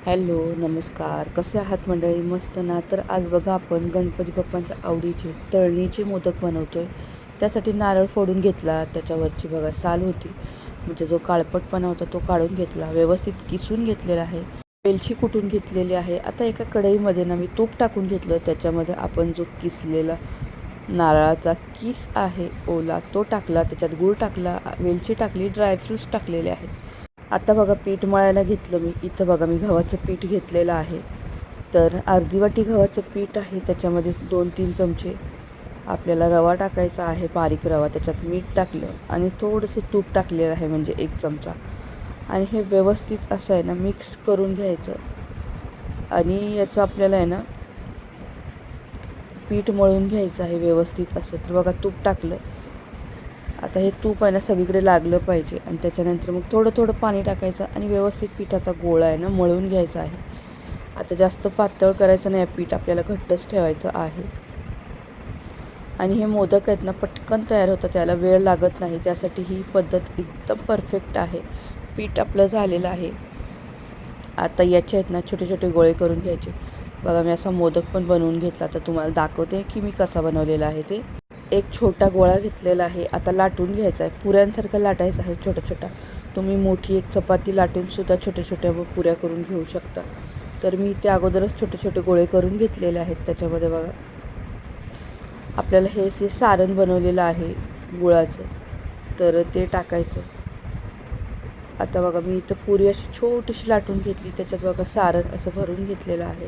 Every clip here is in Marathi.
हॅलो नमस्कार, कसे आहात मंडळी? मस्त ना. तर आज बघा आपण गणपती बाप्पांच्या आवडीचे तळणीचे मोदक बनवतो आहे. त्यासाठी नारळ फोडून घेतला, त्याच्यावरची बघा साल होती, म्हणजे जो काळपटपणा होता तो काढून घेतला, व्यवस्थित किसून घेतलेला आहे, वेलची कुटून घेतलेली आहे. आता एका कढईमध्ये ना मी तूप टाकून घेतलं, त्याच्यामध्ये आपण जो किसलेला नारळाचा किस आहे ओला तो टाकला, त्याच्यात गूळ टाकला, वेलची टाकली, ड्रायफ्रूट्स टाकलेले आहेत. आता बघा पीठ मळायला घेतलं मी. इथं बघा मी गव्हाचं पीठ घेतलेलं आहे. तर अर्धी वाटी गव्हाचं पीठ आहे, त्याच्यामध्ये 2-3 चमचे आपल्याला रवा टाकायचा आहे, बारीक रवा. त्याच्यात मीठ टाकलं आणि थोडंसं तूप टाकलेलं आहे, म्हणजे 1 चमचा. आणि हे व्यवस्थित असं आहे ना मिक्स करून घ्यायचं. आणि याचं आपल्याला आहे ना पीठ मळून घ्यायचं आहे व्यवस्थित असं. तर बघा तूप टाकलं. आता हे तूप आहे ना सगळीकडे लागलं पाहिजे. आणि त्याच्यानंतर मग थोडं थोडं पाणी टाकायचं आणि व्यवस्थित पिठाचा गोळा आहे ना मळून घ्यायचा आहे. आता जास्त पातळ करायचं नाही, पीठ आपल्याला घट्टच ठेवायचं आहे. आणि हे मोदक आहेत ना पटकन तयार होतात, त्याला वेळ लागत नाही. त्यासाठी ही पद्धत एकदम परफेक्ट आहे. पीठ आपलं झालेलं आहे. आता याचे आहेत ना छोटे छोटे गोळे करून घ्यायचे. बघा मी असा मोदक पण बनवून घेतला, तर तुम्हाला दाखवते की मी कसा बनवलेला आहे ते. एक छोटा गोळा घेतलेला आहे. आता लाटून घ्यायचा आहे, पुऱ्यांसारखं लाटायचं आहे छोटा छोटा. तुम्ही मोठी एक चपाती लाटूनसुद्धा छोट्या छोट्या पुऱ्या करून घेऊ शकता. तर मी ते अगोदरच छोटे छोटे गोळे करून घेतलेले आहेत. त्याच्यामध्ये बघा आपल्याला हे जे सारण बनवलेलं आहे गुळाचं, तर ते टाकायचं. आता बघा मी इथं पुरी अशी छोटीशी लाटून घेतली, त्याच्यात बघा सारण असं भरून घेतलेलं आहे.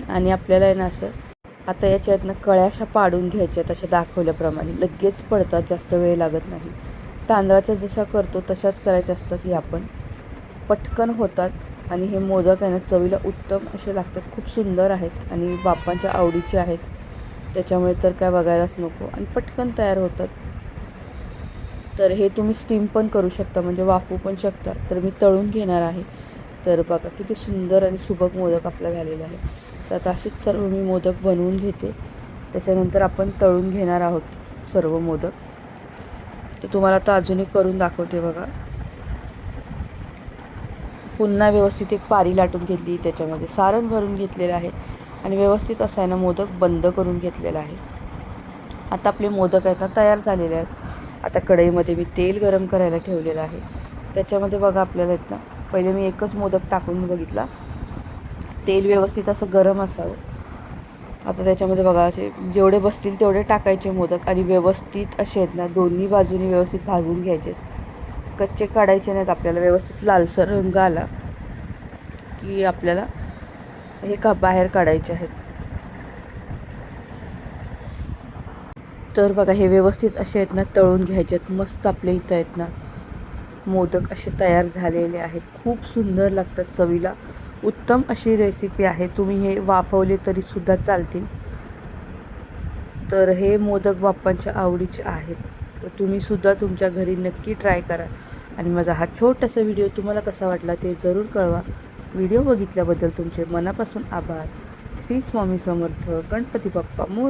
आणि आपल्याला आहे ना असं आता याच्यातनं कळ्या अशा पाडून घ्यायच्या, तशा दाखवल्याप्रमाणे. लगेच पडतात, जास्त वेळ लागत नाही. तांदळाच्या जशा करतो तशाच करायच्या असतात ह्या पण. पटकन होतात. आणि हे मोदक आहे ना चवीला उत्तम असे लागतात, खूप सुंदर आहेत आणि बाप्पांच्या आवडीचे आहेत. त्याच्यामुळे तर काय बघायलाच नको, आणि पटकन तयार होतात. तर हे तुम्ही स्टीम पण करू शकता, म्हणजे वाफवू पण शकता. तर मी तळून घेणार आहे. तर बघा किती सुंदर आणि सुबक मोदक आपला झालेला आहे. तर आता असेच सर्व मी मोदक बनवून घेते, त्याच्यानंतर आपण तळून घेणार आहोत सर्व मोदक. तर तुम्हाला आता अजून एक करून दाखवते बघा. पुन्हा व्यवस्थित एक पारी लाटून घेतली, त्याच्यामध्ये सारण भरून घेतलेलं आहे आणि व्यवस्थित असं आहे ना मोदक बंद करून घेतलेला आहे. आता आपले मोदक आहेत ना तयार झालेले आहेत. आता कढईमध्ये मी तेल गरम करायला ठेवलेलं आहे. त्याच्यामध्ये बघा आपल्याला आहेत ना पहिले मी एकच मोदक टाकून बघितला. तेल व्यवस्थित असं गरम असावं. आता त्याच्यामध्ये बघा असे जेवढे बसतील तेवढे टाकायचे मोदक, आणि व्यवस्थित असे आहेत ना दोन्ही बाजूनी व्यवस्थित भाजून घ्यायचे. कच्चे काढायचे नाहीत आपल्याला. व्यवस्थित लालसर रंग आला की आपल्याला हे बाहेर काढायचे आहेत. तर बघा हे व्यवस्थित असे आहेत ना तळून घ्यायचे आहेत. मस्त आपले इथं आहेत ना मोदक असे तयार झालेले आहेत. खूप सुंदर लागतात चवीला. उत्तम अशी रेसिपी आहे. तुम्ही हे वाफवले तरीसुद्धा चालतील. तर हे मोदक बाप्पांच्या आवडीचे आहेत. तर तुम्हीसुद्धा तुमच्या घरी नक्की ट्राय करा. आणि माझा हा छोटासा व्हिडिओ तुम्हाला कसा वाटला ते जरूर कळवा. व्हिडिओ बघितल्याबद्दल तुमचे मनापासून आभार. श्री स्वामी समर्थ. गणपती बाप्पा मोरया.